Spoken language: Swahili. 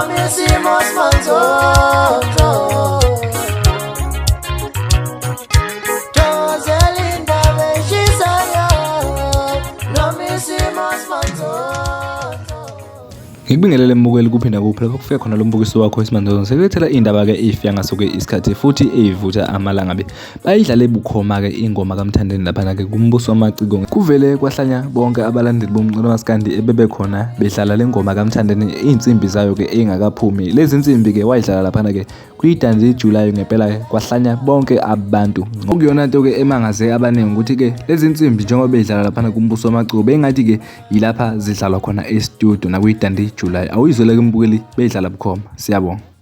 noma isimo simanzozo. Thokozela indaba eshisayo noma isimo simanzozo. Ngikubingelele mbukeli kuphinda kuphela kufika khona lo mbukiso wakho wesimanje sekulethela indaba ke ifika ngasuke isikhathi futhi evutha amalanga be bayidlale bukhoma ke ingoma kaMthandeni lapha ke kumbuso wamaciko kuvele kwahlanya bonke abalandeli bomculo maskandi ebebe khona bedlala le ngoma kaMthandeni insimbi zayo ke engakaphumi lezi insimbi ke wayidlala lapha ke kuyidandi July ngempela ke kwahlanya bonke abantu ukuyona into ke emangaze abaningi ukuthi ke lezi insimbi njengoba bedlala lapha kumbuso wamaciko bengathi ke yilapha zidlalwa khona e studio na kuyidandi July awuyizwele ke mbukeli bedlala bukhoma siyabonga.